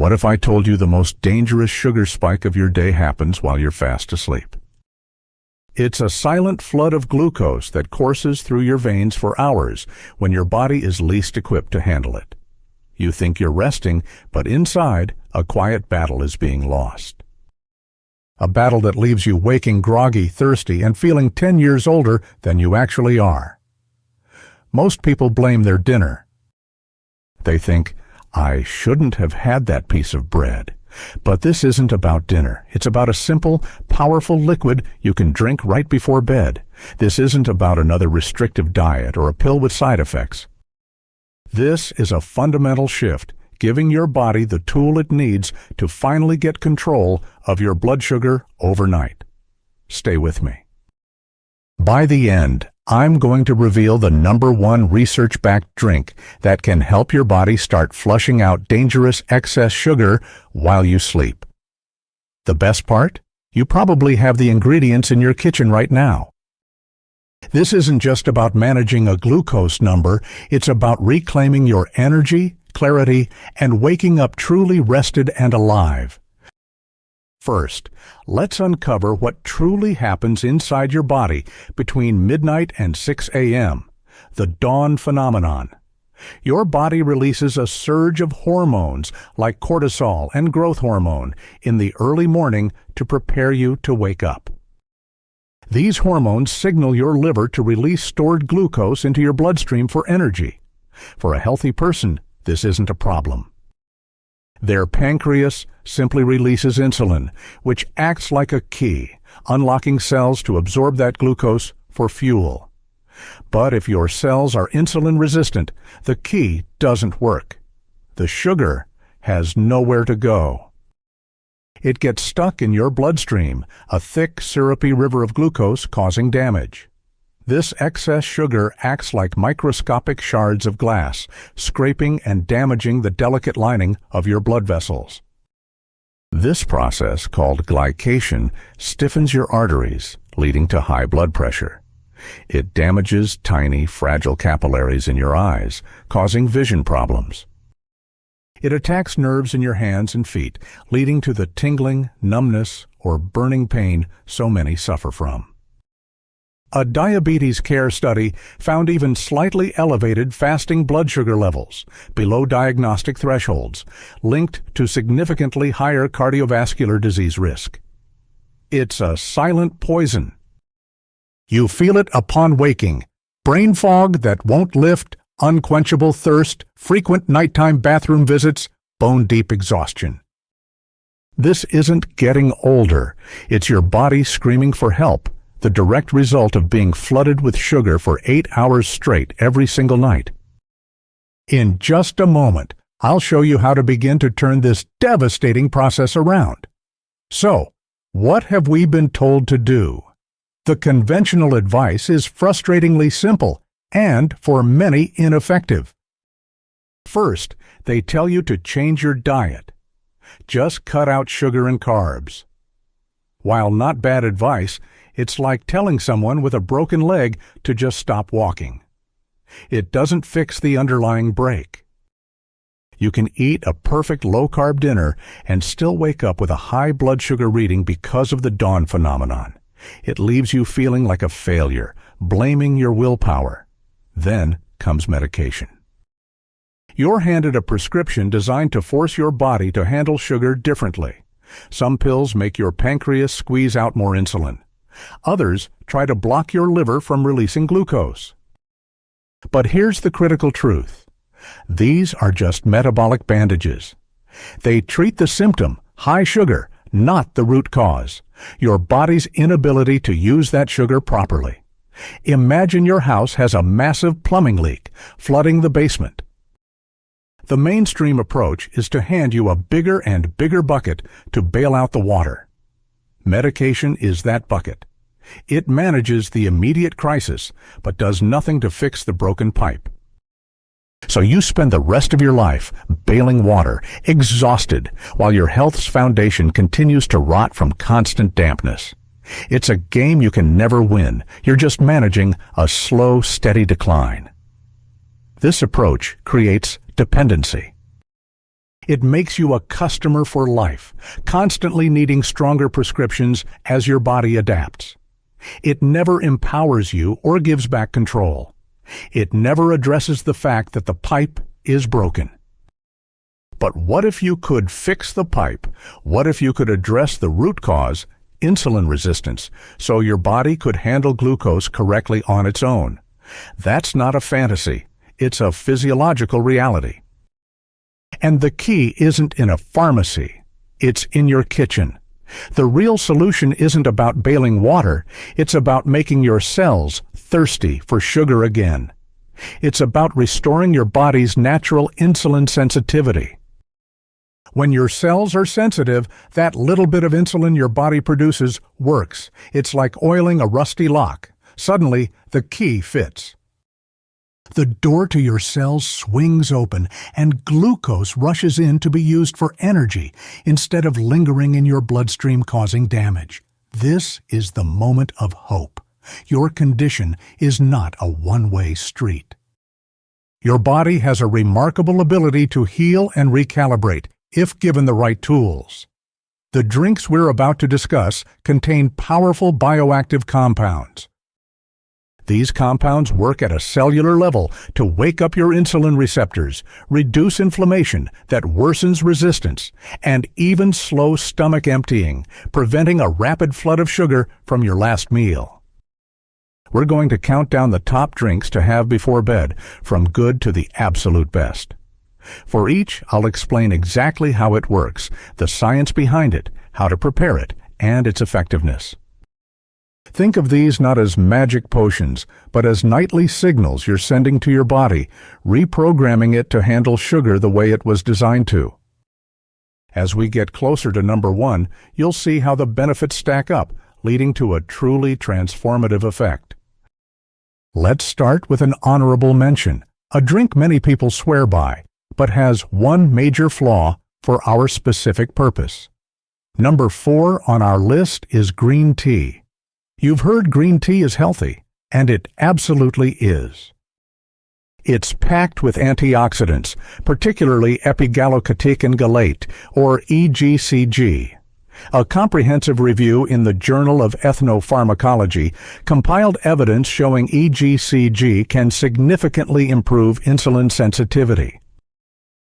What if I told you the most dangerous sugar spike of your day happens while you're fast asleep? It's a silent flood of glucose that courses through your veins for hours when your body is least equipped to handle it. You think you're resting, but inside, a quiet battle is being lost. A battle that leaves you waking groggy, thirsty, and feeling 10 years older than you actually are. Most people blame their dinner. They think, I shouldn't have had that piece of bread. But this isn't about dinner. It's about a simple, powerful liquid you can drink right before bed. This isn't about another restrictive diet or a pill with side effects. This is a fundamental shift, giving your body the tool it needs to finally get control of your blood sugar overnight. Stay with me. By the end, I'm going to reveal the #1 research-backed drink that can help your body start flushing out dangerous excess sugar while you sleep. The best part? You probably have the ingredients in your kitchen right now. This isn't just about managing a glucose number, it's about reclaiming your energy, clarity, and waking up truly rested and alive. First, let's uncover what truly happens inside your body between midnight and 6 a.m., the dawn phenomenon. Your body releases a surge of hormones like cortisol and growth hormone in the early morning to prepare you to wake up. These hormones signal your liver to release stored glucose into your bloodstream for energy. For a healthy person, this isn't a problem. Their pancreas simply releases insulin, which acts like a key, unlocking cells to absorb that glucose for fuel. But if your cells are insulin resistant, the key doesn't work. The sugar has nowhere to go. It gets stuck in your bloodstream, a thick, syrupy river of glucose causing damage. This excess sugar acts like microscopic shards of glass, scraping and damaging the delicate lining of your blood vessels. This process, called glycation, stiffens your arteries, leading to high blood pressure. It damages tiny, fragile capillaries in your eyes, causing vision problems. It attacks nerves in your hands and feet, leading to the tingling, numbness, or burning pain so many suffer from. A diabetes care study found even slightly elevated fasting blood sugar levels, below diagnostic thresholds, linked to significantly higher cardiovascular disease risk. It's a silent poison. You feel it upon waking: brain fog that won't lift, unquenchable thirst, frequent nighttime bathroom visits, bone-deep exhaustion. This isn't getting older. It's your body screaming for help, the direct result of being flooded with sugar for 8 hours straight every single night. In just a moment, I'll show you how to begin to turn this devastating process around. So, what have we been told to do? The conventional advice is frustratingly simple and, for many, ineffective. First, they tell you to change your diet. Just cut out sugar and carbs. While not bad advice, it's like telling someone with a broken leg to just stop walking. It doesn't fix the underlying break. You can eat a perfect low-carb dinner and still wake up with a high blood sugar reading because of the dawn phenomenon. It leaves you feeling like a failure, blaming your willpower. Then comes medication. You're handed a prescription designed to force your body to handle sugar differently. Some pills make your pancreas squeeze out more insulin. Others try to block your liver from releasing glucose. But here's the critical truth. These are just metabolic bandages. They treat the symptom, high sugar, not the root cause, your body's inability to use that sugar properly. Imagine your house has a massive plumbing leak, flooding the basement. The mainstream approach is to hand you a bigger and bigger bucket to bail out the water. Medication is that bucket. It manages the immediate crisis, but does nothing to fix the broken pipe. So you spend the rest of your life bailing water, exhausted, while your health's foundation continues to rot from constant dampness. It's a game you can never win. You're just managing a slow, steady decline. This approach creates dependency. It makes you a customer for life, constantly needing stronger prescriptions as your body adapts. It never empowers you or gives back control. It never addresses the fact that the pipe is broken. But what if you could fix the pipe? What if you could address the root cause, insulin resistance, so your body could handle glucose correctly on its own? That's not a fantasy. It's a physiological reality. And the key isn't in a pharmacy. It's in your kitchen. The real solution isn't about bailing water. It's about making your cells thirsty for sugar again. It's about restoring your body's natural insulin sensitivity. When your cells are sensitive, that little bit of insulin your body produces works. It's like oiling a rusty lock. Suddenly, the key fits. The door to your cells swings open, and glucose rushes in to be used for energy instead of lingering in your bloodstream causing damage. This is the moment of hope. Your condition is not a one-way street. Your body has a remarkable ability to heal and recalibrate if given the right tools. The drinks we're about to discuss contain powerful bioactive compounds. These compounds work at a cellular level to wake up your insulin receptors, reduce inflammation that worsens resistance, and even slow stomach emptying, preventing a rapid flood of sugar from your last meal. We're going to count down the top drinks to have before bed, from good to the absolute best. For each, I'll explain exactly how it works, the science behind it, how to prepare it, and its effectiveness. Think of these not as magic potions, but as nightly signals you're sending to your body, reprogramming it to handle sugar the way it was designed to. As we get closer to number 1, you'll see how the benefits stack up, leading to a truly transformative effect. Let's start with an honorable mention, a drink many people swear by, but has one major flaw for our specific purpose. Number 4 on our list is green tea. You've heard green tea is healthy, and it absolutely is. It's packed with antioxidants, particularly epigallocatechin gallate, or EGCG. A comprehensive review in the Journal of Ethnopharmacology compiled evidence showing EGCG can significantly improve insulin sensitivity.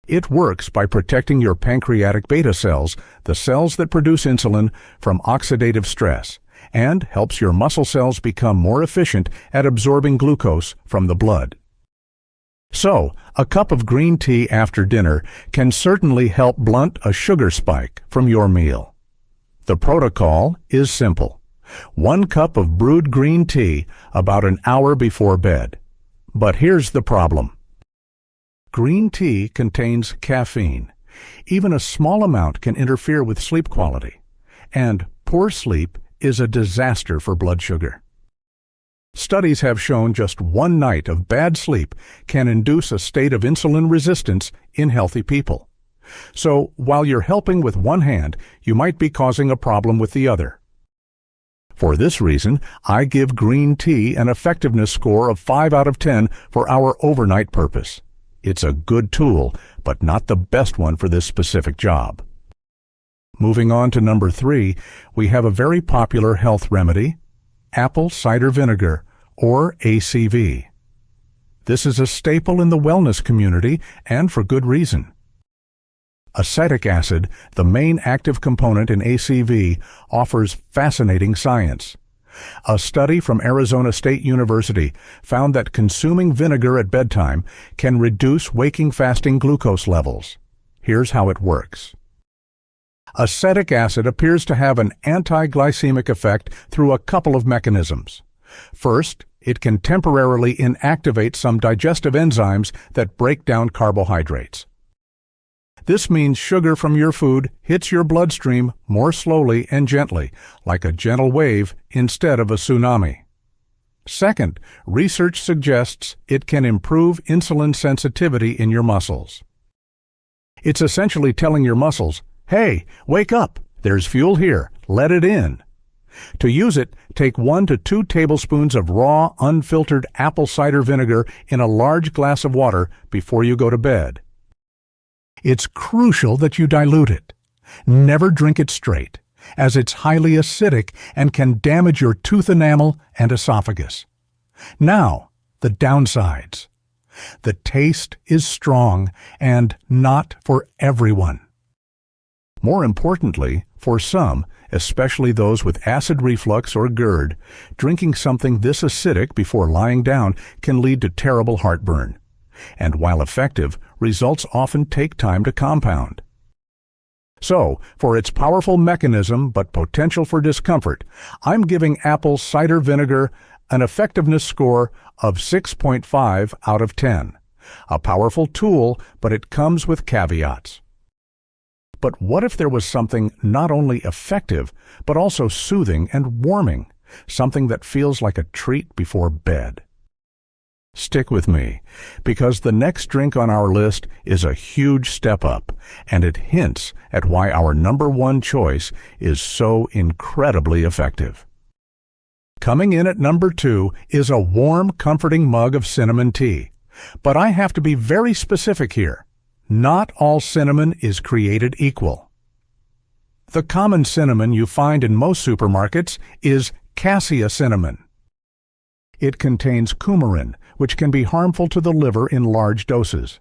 It works by protecting your pancreatic beta cells, the cells that produce insulin, from oxidative stress, and helps your muscle cells become more efficient at absorbing glucose from the blood. So, a cup of green tea after dinner can certainly help blunt a sugar spike from your meal. The protocol is simple. 1 cup of brewed green tea about an hour before bed. But here's the problem. Green tea contains caffeine. Even a small amount can interfere with sleep quality. And poor sleep is a disaster for blood sugar. Studies have shown just 1 night of bad sleep can induce a state of insulin resistance in healthy people. So, while you're helping with one hand, you might be causing a problem with the other. For this reason, I give green tea an effectiveness score of 5 out of 10 for our overnight purpose. It's a good tool, but not the best one for this specific job. Moving on to number 3, we have a very popular health remedy, apple cider vinegar, or ACV. This is a staple in the wellness community, and for good reason. Acetic acid, the main active component in ACV, offers fascinating science. A study from Arizona State University found that consuming vinegar at bedtime can reduce waking fasting glucose levels. Here's how it works. Acetic acid appears to have an anti-glycemic effect through a couple of mechanisms. First, it can temporarily inactivate some digestive enzymes that break down carbohydrates. This means sugar from your food hits your bloodstream more slowly and gently, like a gentle wave instead of a tsunami. Second, research suggests it can improve insulin sensitivity in your muscles. It's essentially telling your muscles, "Hey, wake up! There's fuel here. Let it in." To use it, take 1 to 2 tablespoons of raw, unfiltered apple cider vinegar in a large glass of water before you go to bed. It's crucial that you dilute it. Never drink it straight, as it's highly acidic and can damage your tooth enamel and esophagus. Now, the downsides. The taste is strong and not for everyone. More importantly, for some, especially those with acid reflux or GERD, drinking something this acidic before lying down can lead to terrible heartburn. And while effective, results often take time to compound. So, for its powerful mechanism but potential for discomfort, I'm giving apple cider vinegar an effectiveness score of 6.5 out of 10. A powerful tool, but it comes with caveats. But what if there was something not only effective, but also soothing and warming, something that feels like a treat before bed? Stick with me, because the next drink on our list is a huge step up, and it hints at why our number one choice is so incredibly effective. Coming in at number 2 is a warm, comforting mug of cinnamon tea. But I have to be very specific here. Not all cinnamon is created equal. The common cinnamon you find in most supermarkets is cassia cinnamon. It contains coumarin, which can be harmful to the liver in large doses.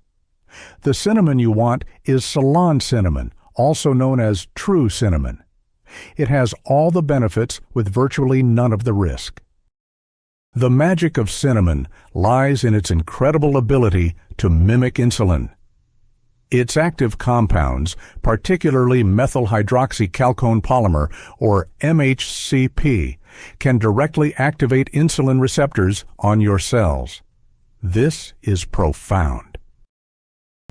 The cinnamon you want is Ceylon cinnamon, also known as true cinnamon. It has all the benefits with virtually none of the risk. The magic of cinnamon lies in its incredible ability to mimic insulin. Its active compounds, particularly methyl hydroxychalcone polymer, or MHCP, can directly activate insulin receptors on your cells. This is profound.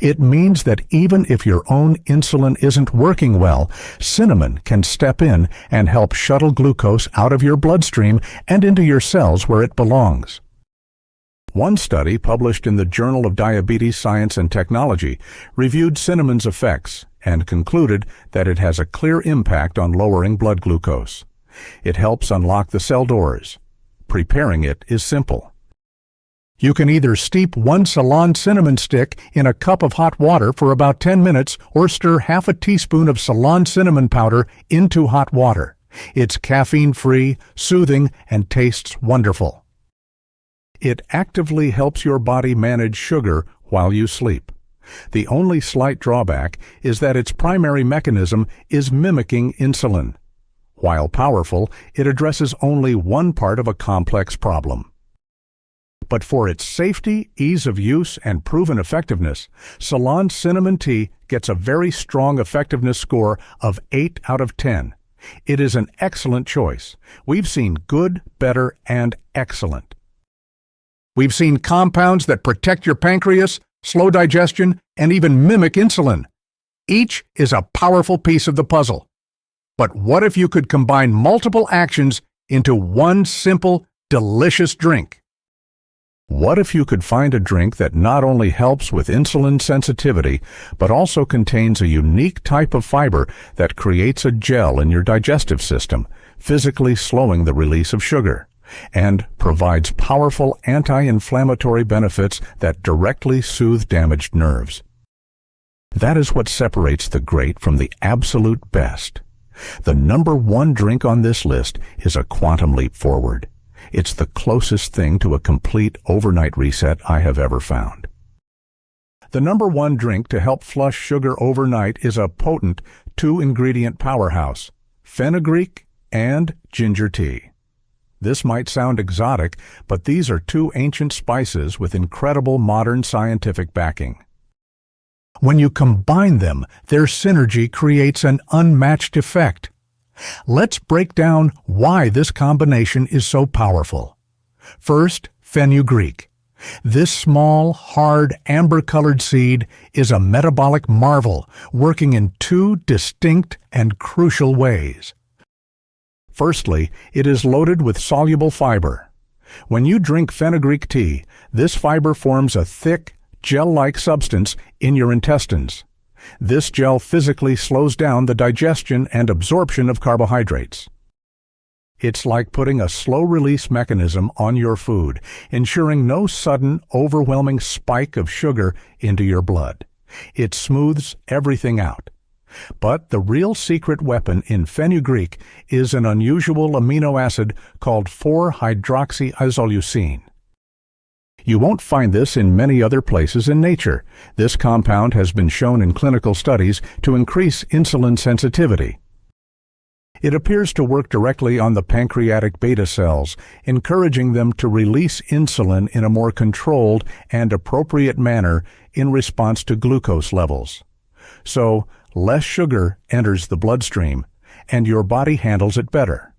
It means that even if your own insulin isn't working well, cinnamon can step in and help shuttle glucose out of your bloodstream and into your cells where it belongs. One study published in the Journal of Diabetes Science and Technology reviewed cinnamon's effects and concluded that it has a clear impact on lowering blood glucose. It helps unlock the cell doors. Preparing it is simple. You can either steep 1 Ceylon cinnamon stick in a cup of hot water for about 10 minutes or stir half a teaspoon of Ceylon cinnamon powder into hot water. It's caffeine-free, soothing, and tastes wonderful. It actively helps your body manage sugar while you sleep. The only slight drawback is that its primary mechanism is mimicking insulin. While powerful, it addresses only one part of a complex problem. But for its safety, ease of use, and proven effectiveness, Ceylon cinnamon tea gets a very strong effectiveness score of 8 out of 10. It is an excellent choice. We've seen good, better, and excellent. We've seen compounds that protect your pancreas, slow digestion, and even mimic insulin. Each is a powerful piece of the puzzle. But what if you could combine multiple actions into one simple, delicious drink? What if you could find a drink that not only helps with insulin sensitivity, but also contains a unique type of fiber that creates a gel in your digestive system, physically slowing the release of sugar, and provides powerful anti-inflammatory benefits that directly soothe damaged nerves? That is what separates the great from the absolute best. The number one drink on this list is a quantum leap forward. It's the closest thing to a complete overnight reset I have ever found. The number one drink to help flush sugar overnight is a potent 2-ingredient powerhouse, fenugreek and ginger tea. This might sound exotic, but these are 2 ancient spices with incredible modern scientific backing. When you combine them, their synergy creates an unmatched effect. Let's break down why this combination is so powerful. First, fenugreek. This small, hard, amber-colored seed is a metabolic marvel, working in 2 distinct and crucial ways. Firstly, it is loaded with soluble fiber. When you drink fenugreek tea, this fiber forms a thick, gel-like substance in your intestines. This gel physically slows down the digestion and absorption of carbohydrates. It's like putting a slow-release mechanism on your food, ensuring no sudden, overwhelming spike of sugar into your blood. It smooths everything out. But the real secret weapon in fenugreek is an unusual amino acid called 4-hydroxyisoleucine. You won't find this in many other places in nature. This compound has been shown in clinical studies to increase insulin sensitivity. It appears to work directly on the pancreatic beta cells, encouraging them to release insulin in a more controlled and appropriate manner in response to glucose levels. So, less sugar enters the bloodstream, and your body handles it better.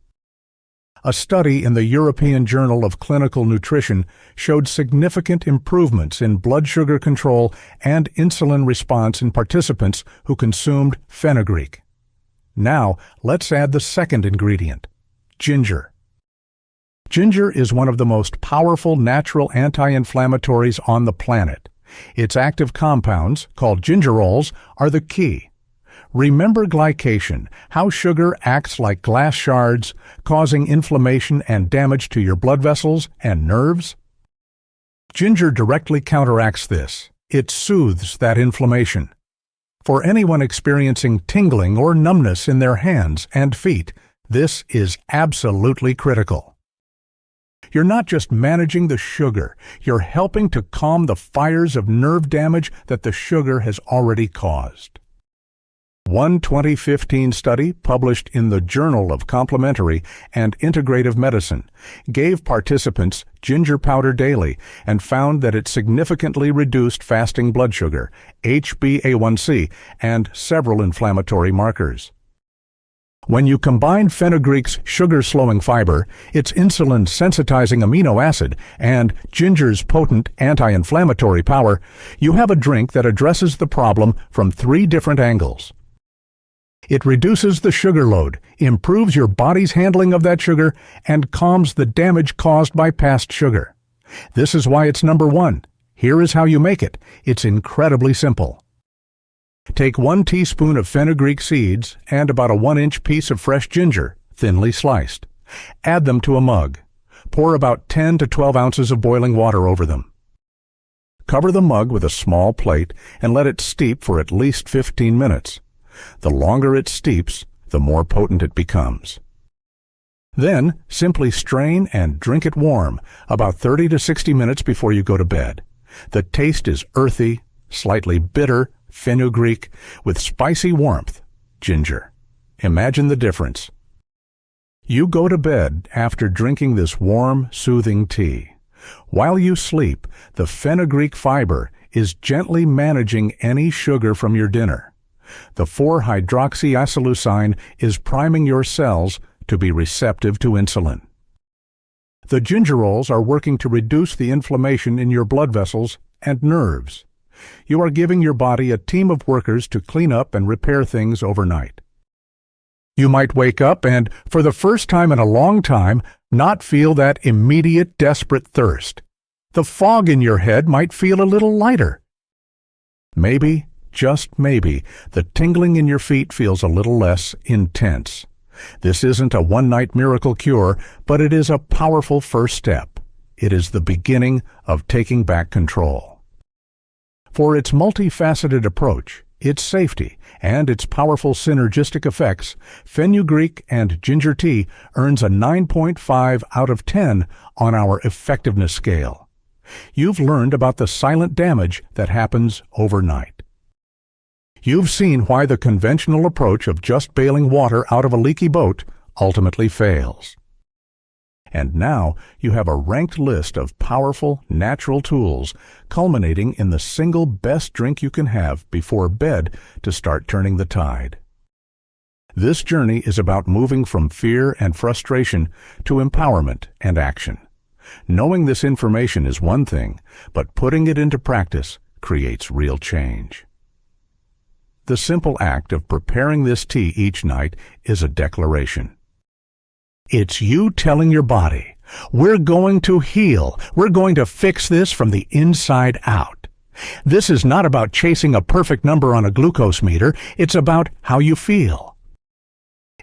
A study in the European Journal of Clinical Nutrition showed significant improvements in blood sugar control and insulin response in participants who consumed fenugreek. Now, let's add the second ingredient, ginger. Ginger is one of the most powerful natural anti-inflammatories on the planet. Its active compounds, called gingerols, are the key. Remember glycation, how sugar acts like glass shards, causing inflammation and damage to your blood vessels and nerves? Ginger directly counteracts this. It soothes that inflammation. For anyone experiencing tingling or numbness in their hands and feet, this is absolutely critical. You're not just managing the sugar, you're helping to calm the fires of nerve damage that the sugar has already caused. One 2015 study published in the Journal of Complementary and Integrative Medicine gave participants ginger powder daily and found that it significantly reduced fasting blood sugar, HbA1c, and several inflammatory markers. When you combine fenugreek's sugar-slowing fiber, its insulin-sensitizing amino acid, and ginger's potent anti-inflammatory power, you have a drink that addresses the problem from 3 different angles. It reduces the sugar load, improves your body's handling of that sugar, and calms the damage caused by past sugar. This is why it's number 1. Here is how you make it. It's incredibly simple. Take 1 teaspoon of fenugreek seeds and about a 1-inch piece of fresh ginger, thinly sliced. Add them to a mug. Pour about 10 to 12 ounces of boiling water over them. Cover the mug with a small plate and let it steep for at least 15 minutes. The longer it steeps, the more potent it becomes. Then, simply strain and drink it warm, about 30 to 60 minutes before you go to bed. The taste is earthy, slightly bitter, fenugreek, with spicy warmth, ginger. Imagine the difference. You go to bed after drinking this warm, soothing tea. While you sleep, the fenugreek fiber is gently managing any sugar from your dinner. The 4-hydroxyisoleucine is priming your cells to be receptive to insulin. The gingerols are working to reduce the inflammation in your blood vessels and nerves. You are giving your body a team of workers to clean up and repair things overnight. You might wake up and, for the first time in a long time, not feel that immediate, desperate thirst. The fog in your head might feel a little lighter. Maybe, just maybe, the tingling in your feet feels a little less intense. This isn't a one-night miracle cure, but it is a powerful first step. It is the beginning of taking back control. For its multifaceted approach, its safety, and its powerful synergistic effects, fenugreek and ginger tea earns a 9.5 out of 10 on our effectiveness scale. You've learned about the silent damage that happens overnight. You've seen why the conventional approach of just bailing water out of a leaky boat ultimately fails. And now you have a ranked list of powerful, natural tools, culminating in the single best drink you can have before bed to start turning the tide. This journey is about moving from fear and frustration to empowerment and action. Knowing this information is one thing, but putting it into practice creates real change. The simple act of preparing this tea each night is a declaration. It's you telling your body, we're going to heal, we're going to fix this from the inside out. This is not about chasing a perfect number on a glucose meter, it's about how you feel.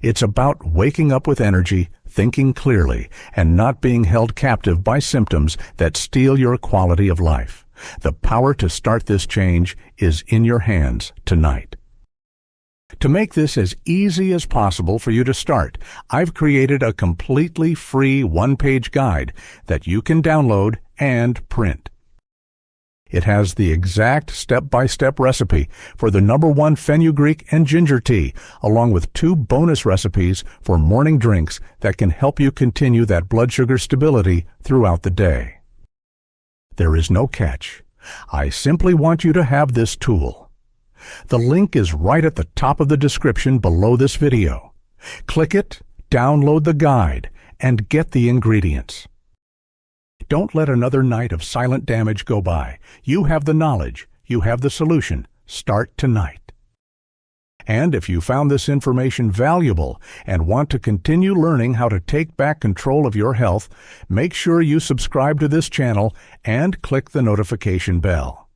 It's about waking up with energy, thinking clearly, and not being held captive by symptoms that steal your quality of life. The power to start this change is in your hands tonight. To make this as easy as possible for you to start, I've created a completely free one-page guide that you can download and print. It has the exact step-by-step recipe for the #1 fenugreek and ginger tea, along with 2 bonus recipes for morning drinks that can help you continue that blood sugar stability throughout the day. There is no catch. I simply want you to have this tool. The link is right at the top of the description below this video. Click it, download the guide, and get the ingredients. Don't let another night of silent damage go by. You have the knowledge. You have the solution. Start tonight. And if you found this information valuable and want to continue learning how to take back control of your health, make sure you subscribe to this channel and click the notification bell.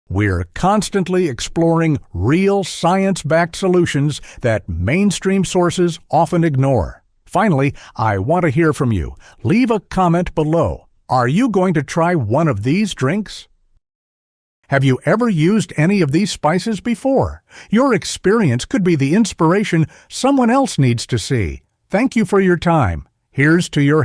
We're constantly exploring real science-backed solutions that mainstream sources often ignore. Finally, I want to hear from you. Leave a comment below. Are you going to try one of these drinks? Have you ever used any of these spices before? Your experience could be the inspiration someone else needs to see. Thank you for your time. Here's to your